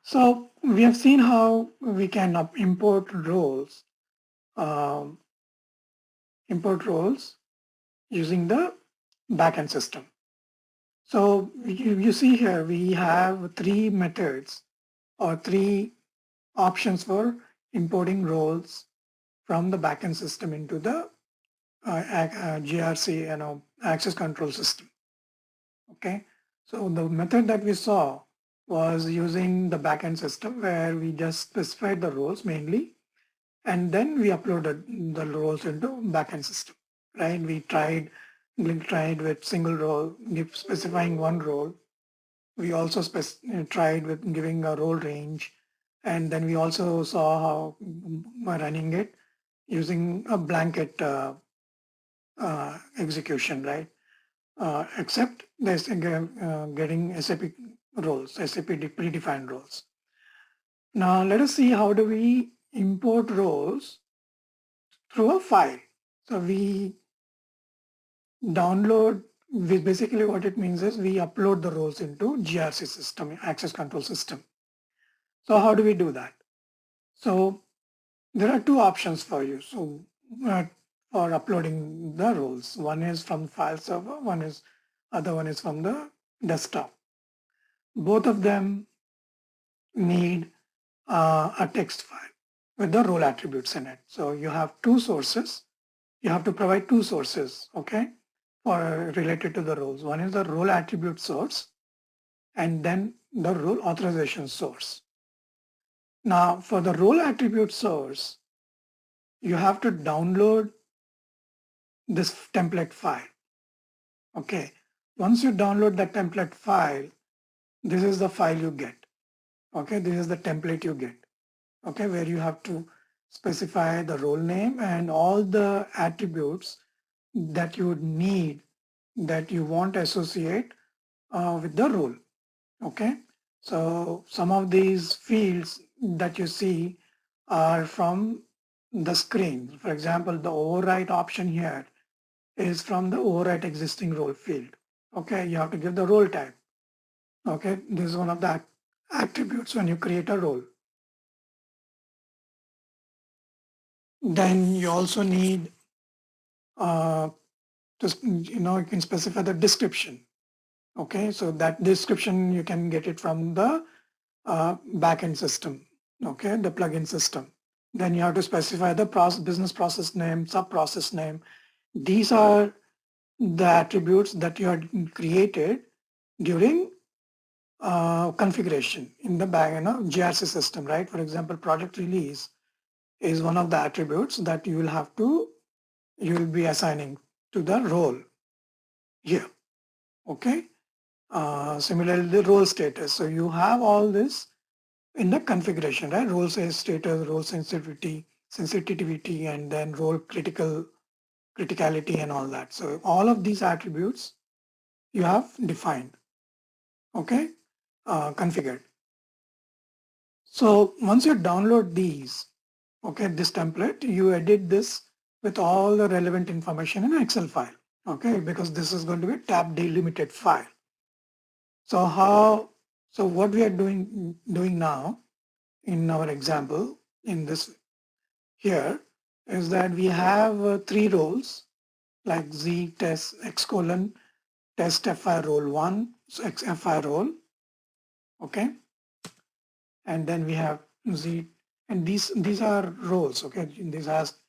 So we have seen how we can import roles, um, using the backend system. So you see here we have three methods or three options for importing roles from the backend system into the GRC, access control system. Okay, so the method that we saw was using the backend system where we just specified the roles mainly, and then we uploaded the roles into backend system. Right? We tried with single role, specifying one role. We also tried with giving a role range, and then we also saw how running it using a blanket execution, right? Except there's getting SAP roles, SAP predefined roles. Now let us see how do we import roles through a file. So we download, basically what it means is we upload the roles into GRC system, access control system. So how do we do that? So there are two options for you. So uh, for uploading the roles, one is from file server, other one is from the desktop. Both of them need a text file with the role attributes in it. So you have two sources. You have to provide two sources, okay, for related to the roles. One is the role attribute source, and then the role authorization source. Now, for the role attribute source, you have to download this template file. Okay. Once you download the template file, this is the file you get. Okay. This is the template you get. Okay. Where you have to specify the role name and all the attributes that you would need, that you want to associate with the role. Okay. So some of these fields that you see are from the screen. For example, the overwrite option here is from the overwrite existing role field. Okay, you have to give the role type. Okay, this is one of the attributes when you create a role. Then you also need you can specify the description. Okay, so that description you can get it from the backend system. Okay, the plugin system. Then you have to specify the business process name, sub process name. These are the attributes that you had created during configuration in the GRC system, right? For example, project release is one of the attributes that you will be assigning to the role here. Okay. Similarly, the role status. So you have all this in the configuration, right? Role status, role sensitivity, and then role criticality and all that. So all of these attributes you have defined, okay, configured. So once you download these, okay, this template, you edit this with all the relevant information in an Excel file, okay, because this is going to be a tab delimited file. So what we are doing now in our example in this here is that we have three roles like Z test X colon test FI role 1, so X FI role, okay, and then we have Z, and these are roles, okay. This has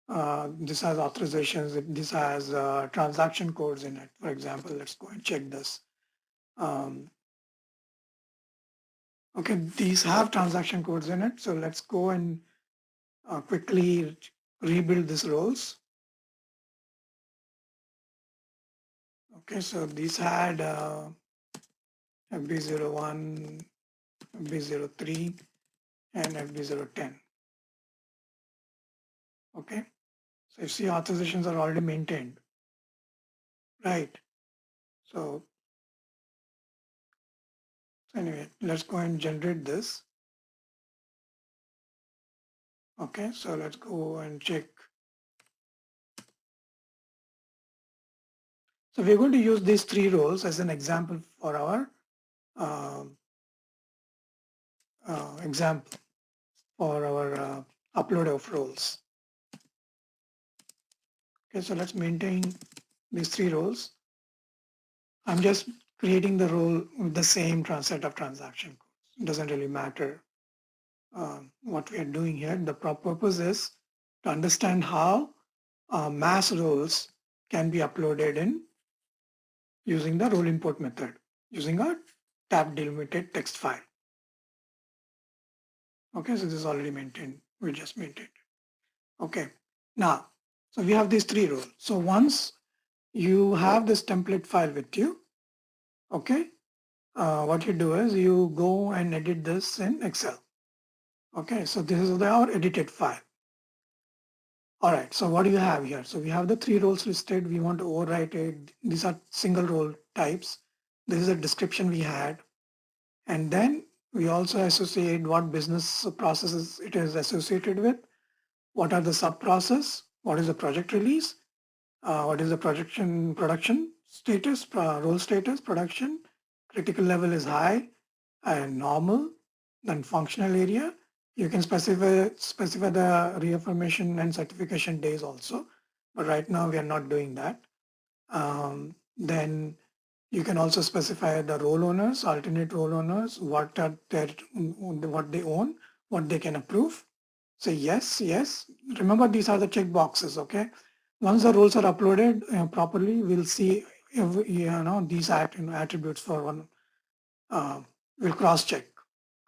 authorizations. This has transaction codes in it. For example, let's go and check this. Okay, these have transaction codes in it. So let's go and quickly rebuild these roles. Okay, so these had FB01, FB03, and FB010. Okay, so you see authorizations are already maintained, right? So anyway, let's go and generate this. Okay, so let's go and check. So we're going to use these three roles as an example for our example for our upload of roles. Okay, so let's maintain these 3 roles. I'm just creating the role with the same set of transaction codes. It doesn't really matter what we are doing here. The purpose is to understand how mass roles can be uploaded in using the role import method, using a tab delimited text file. Okay, so this is already maintained. We just maintained. Okay, now, so we have these 3 roles. So once you have this template file with you, okay, what you do is you go and edit this in Excel. Okay, so this is our edited file. All right, so what do you have here? So we have the 3 roles listed. We want to overwrite it. These are single role types. This is a description we had. And then we also associate what business processes it is associated with. What are the sub-process? What is the project release? What is the production status, role status, production? Critical level is high and normal. Then functional area. You can specify the reaffirmation and certification days also. But right now we are not doing that. Then you can also specify the role owners, alternate role owners, what they own, what they can approve. Say yes, yes. Remember, these are the check boxes. Okay. Once the roles are uploaded properly, we'll see these attributes for one. We'll cross check.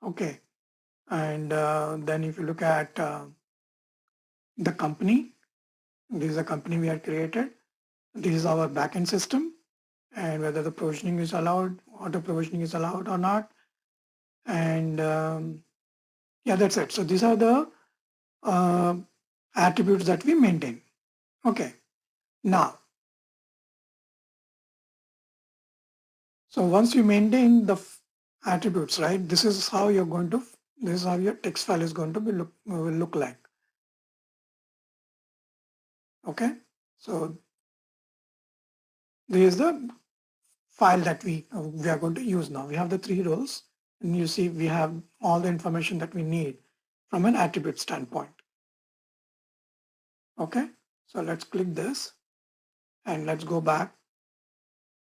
Okay. And then if you look at the company, this is a company we have created. This is our backend system, and whether the provisioning is allowed, auto provisioning is allowed or not. And yeah, that's it. So these are the attributes that we maintain. Okay. Now, so once you maintain the attributes, right, this is how you're going to, this is how your text file is going to be will look like. Okay. So this is the file that we are going to use now. We have the 3 roles, and you see we have all the information that we need from an attribute standpoint. Okay, so let's click this and let's go back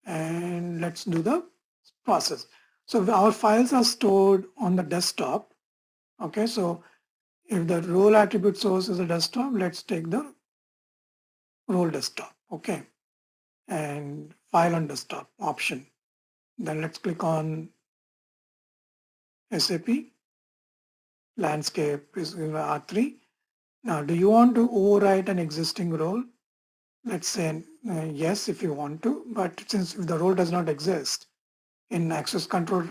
and let's do the process. So our files are stored on the desktop. Okay, so if the role attribute source is a desktop, let's take the role desktop. Okay, and file on desktop option. Then let's click on SAP landscape is R3. Now, do you want to overwrite an existing role? Let's say yes, if you want to, but since if the role does not exist in access control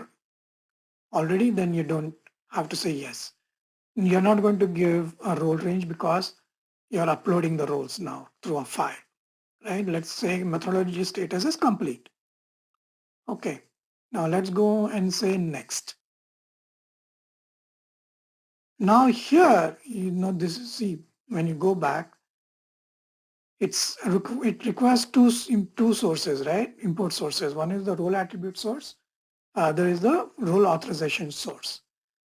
already, then you don't have to say yes. You're not going to give a role range because you're uploading the roles now through a file, right? Let's say methodology status is complete. Okay, now let's go and say next. Now here, this is, see, when you go back, it requires two sources, right? Import sources. One is the role attribute source. There is the role authorization source.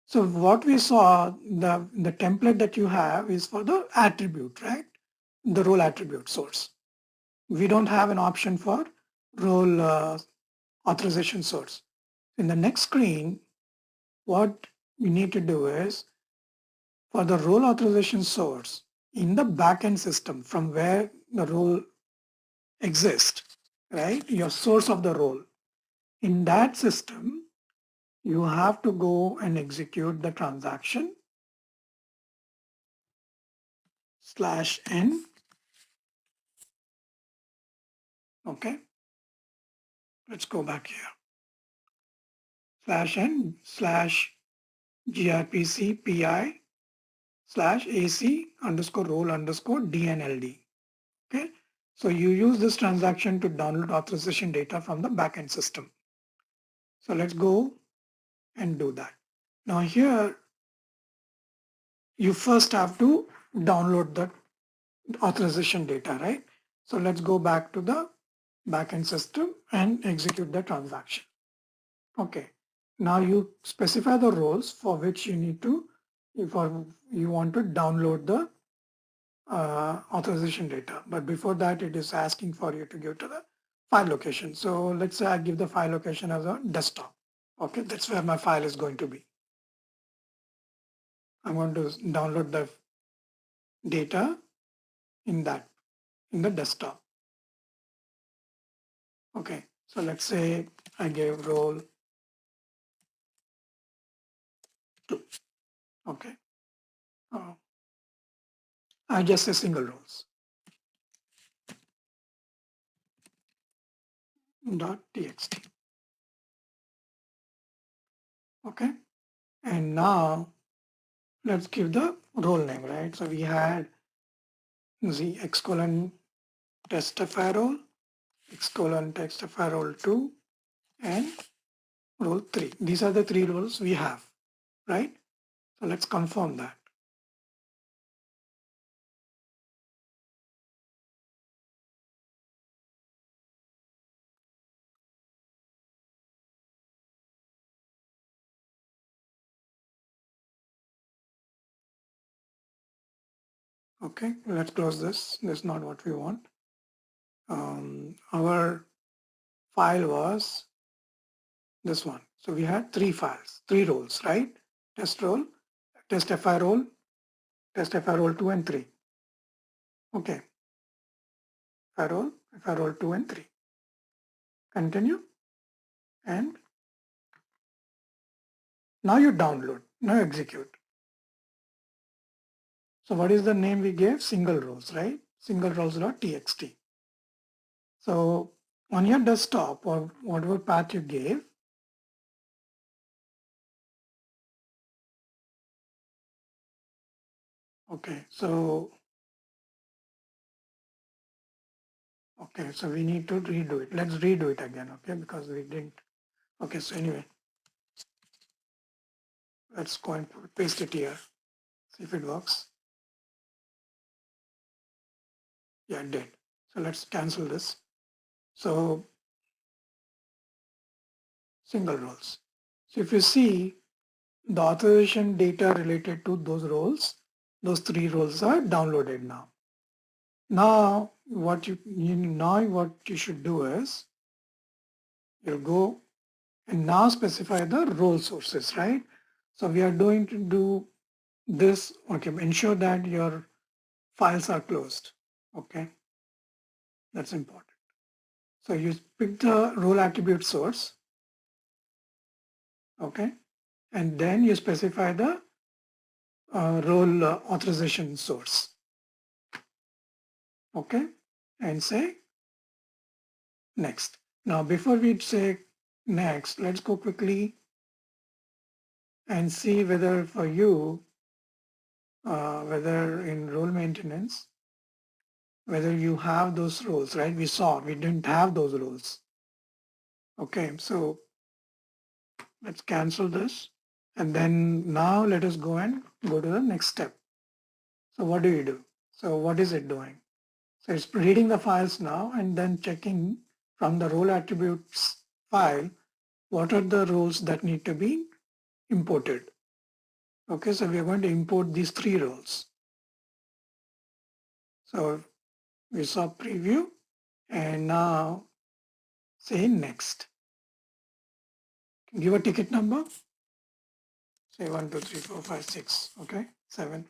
So what we saw, the template that you have is for the attribute, right? The role attribute source. We don't have an option for role authorization source. In the next screen, what we need to do is for the role authorization source in the backend system from where the role exists, right? Your source of the role. In that system, you have to go and execute the transaction /n. Okay, let's go back here. /n /grpc pi /ac underscore role underscore dnld. Okay, so you use this transaction to download authorization data from the backend system. So let's go and do that. Now here, you first have to download the authorization data, right? So let's go back to the backend system and execute the transaction. Okay. Now you specify the roles for which you need to, if you want to download the authorization data. But before that, it is asking for you to give to the file location. So let's say I give the file location as a desktop. Okay, that's where my file is going to be. I'm going to download the data in the desktop. Okay, so let's say I gave role 2. Okay, I just say single roles dot txt. Okay, and now let's give the role name, right? So we had the x colon testfire role, x colon testfire role 2, and role 3. These are the 3 roles we have, right? So let's confirm that. Okay, let's close this. This is not what we want. Our file was this one. So we had 3 files, 3 roles, right? Test role, test FI role, test FI role 2 and 3. Okay, FI role 2 and 3. Continue, and now you download, now execute. So what is the name we gave? Single roles, right? Single roles.txt. So on your desktop or whatever path you gave, okay, so we need to redo it. Let's redo it again, okay, because we didn't. Okay, so anyway, let's go and paste it here. See if it works. Yeah, it did. So let's cancel this. So single roles. So if you see the authorization data related to those roles, those 3 roles are downloaded now. Now what you should do is you'll go and now specify the role sources, right? So we are going to do this. Okay, ensure that your files are closed. Okay, that's important. So you pick the role attribute source. Okay, and then you specify the role authorization source. Okay, and say next. Now before we say next, let's go quickly and see whether for you, whether in role maintenance, whether you have those roles, right? We saw we didn't have those roles. Okay, so let's cancel this. And then now let us go and go to the next step. So what do you do? So what is it doing? So it's reading the files now and then checking from the role attributes file, what are the roles that need to be imported? Okay, so we are going to import these 3 roles. So we saw preview and now say next. Give a ticket number. Say 1, 2, 3, 4, 5, 6. Okay, 7.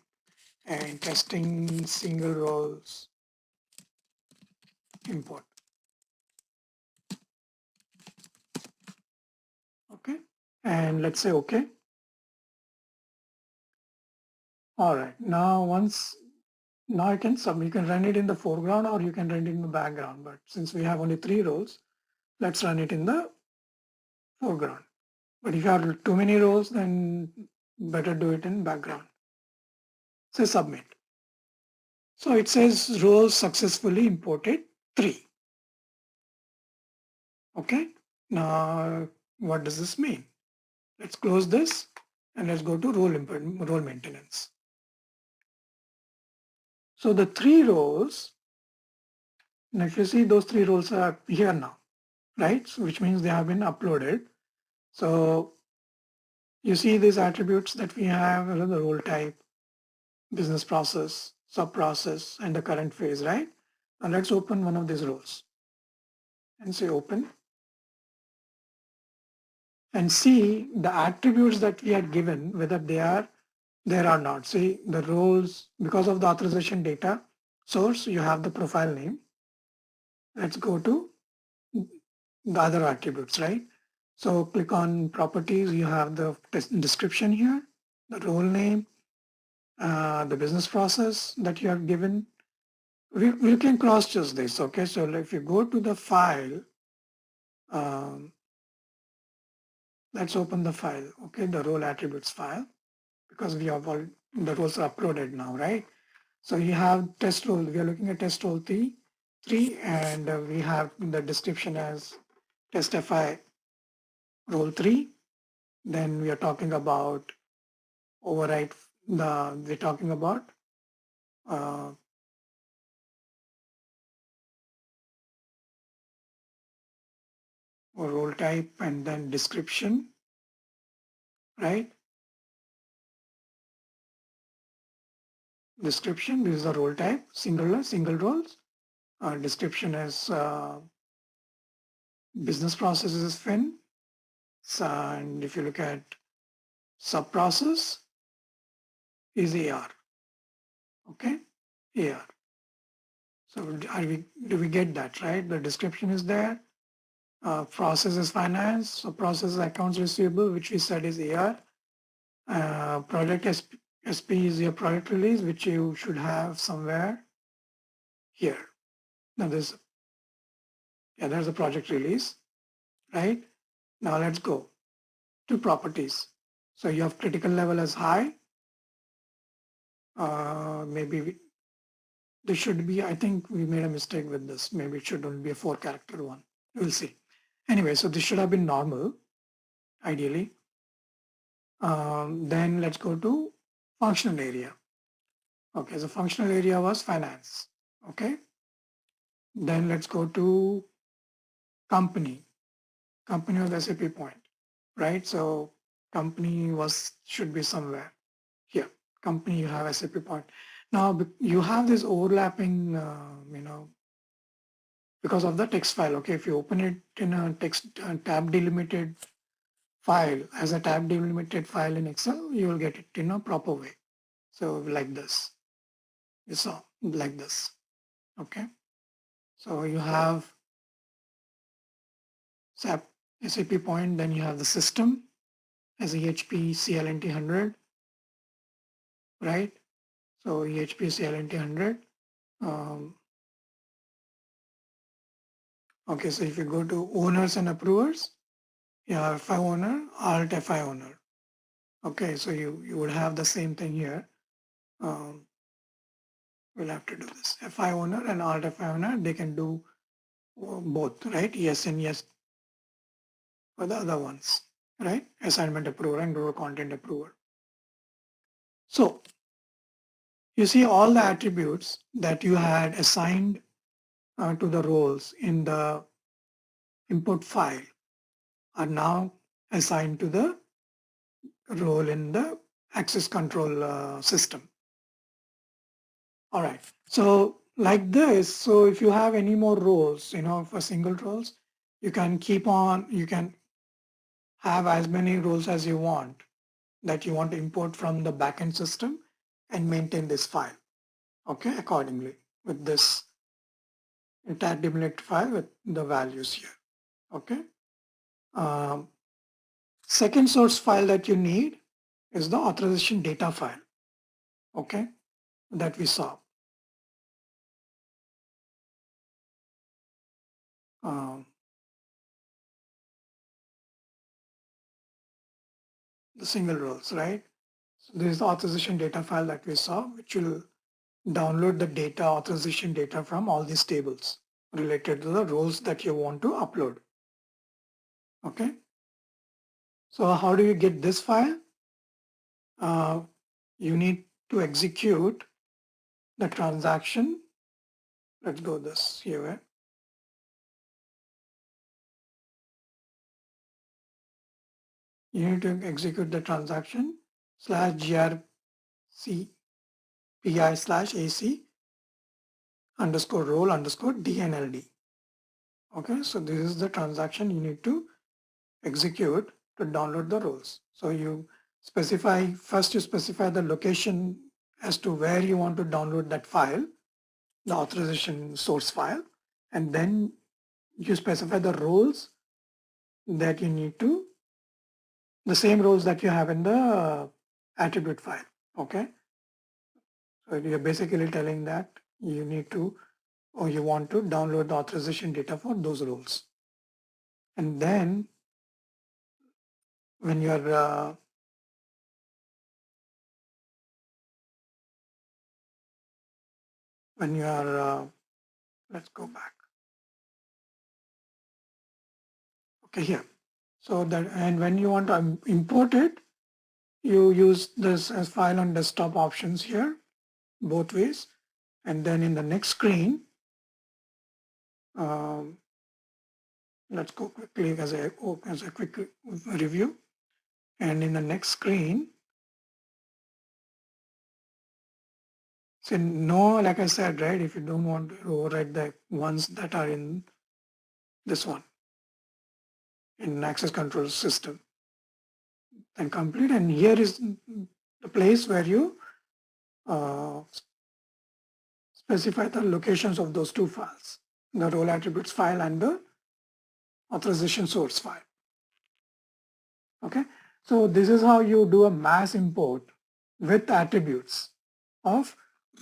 And testing single roles import. Okay, and let's say okay. All right, now you can you can run it in the foreground or you can run it in the background. But since we have only 3 rows, let's run it in the foreground. But if you have too many rows, then better do it in background. Say submit. So it says rows successfully imported 3. Okay. Now, what does this mean? Let's close this and let's go to role maintenance. So the 3 rows, now if you see those 3 rows are here now, right? So which means they have been uploaded. So You see these attributes that we have, the role type, business process, sub-process, and the current phase, right? Now let's open one of these roles and say open and see the attributes that we had given, whether they are there or not. See the roles, because of the authorization data source, you have the profile name. Let's go to the other attributes, right? So click on properties, you have the description here, the role name, the business process that you have given. We can cross-check this, okay? So if you go to the file, um, let's open the file, okay? The role attributes file, because we have all the roles are uploaded now, right? So you have test role, we are looking at test role three, and we have the description as test FI role 3. Then we are talking about override, we're talking about uh, role type and then description, right? Description, this is the role type, single roles. Description is business processes is fin. So, and if you look at sub-process is AR, okay? AR. So do we get that, right? The description is there. Process is finance. So process is accounts receivable, which we said is AR. Project SP is your product release, which you should have somewhere here. Now there's a project release, right? Now let's go to properties. So you have critical level as high. Maybe this should be, I think we made a mistake with this. Maybe it should only be a 4-character one. We'll see. Anyway, so this should have been normal, ideally. Then let's go to functional area. Okay, so functional area was finance. Okay. Then let's go to company. Company was SAP point, right? So company should be somewhere here. Company, you have SAP point. Now you have this overlapping, because of the text file. Okay, if you open it in a text tab delimited file as a tab delimited file in Excel, you will get it in a proper way. So like this, you saw like this. Okay, so you have SAP point, then you have the system as EHP CLNT 100, right? So EHP CLNT 100. Okay, so if you go to owners and approvers, you have FI owner, Alt FI owner. Okay, so you would have the same thing here. We'll have to do this. FI owner and Alt FI owner, they can do both, right? Yes and yes for the other ones, right? Assignment approver and role content approver. So you see all the attributes that you had assigned to the roles in the input file are now assigned to the role in the access control system. All right. So like this, so if you have any more roles, for single roles, you can you can have as many roles as you want that you want to import from the backend system and maintain this file, okay, accordingly with this entire delimited file with the values here, okay. Um, Second source file that you need is the authorization data file, okay, that we saw. Um, the single roles, right? So this is the authorization data file that we saw, which will download the data, authorization data from all these tables related to the roles that you want to upload. Okay. So how do you get this file? You need to execute the transaction. Let's go this here. you need to execute the transaction /grc pi/ac underscore role underscore dnld. Okay, so this is the transaction you need to execute to download the roles. So you first you specify the location as to where you want to download that file, the authorization source file, and then you specify the roles that you need to, the same roles that you have in the attribute file. Okay, so you're basically telling that you need to, or you want to download the authorization data for those roles. And then when you're let's go back. Okay, here. So that, and when you want to import it, you use this as file on desktop options here, both ways. And then in the next screen, um, let's go quickly as a quick review. And in the next screen, so no, like I said, right, if you don't want to overwrite the ones that are in this one, in access control system, then complete. And here is the place where you specify the locations of those two files, the role attributes file and the authorization source file. Okay, so this is how you do a mass import with attributes of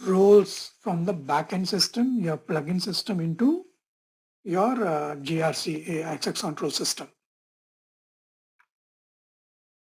roles from the backend system, your plugin system, into your GRC access control system.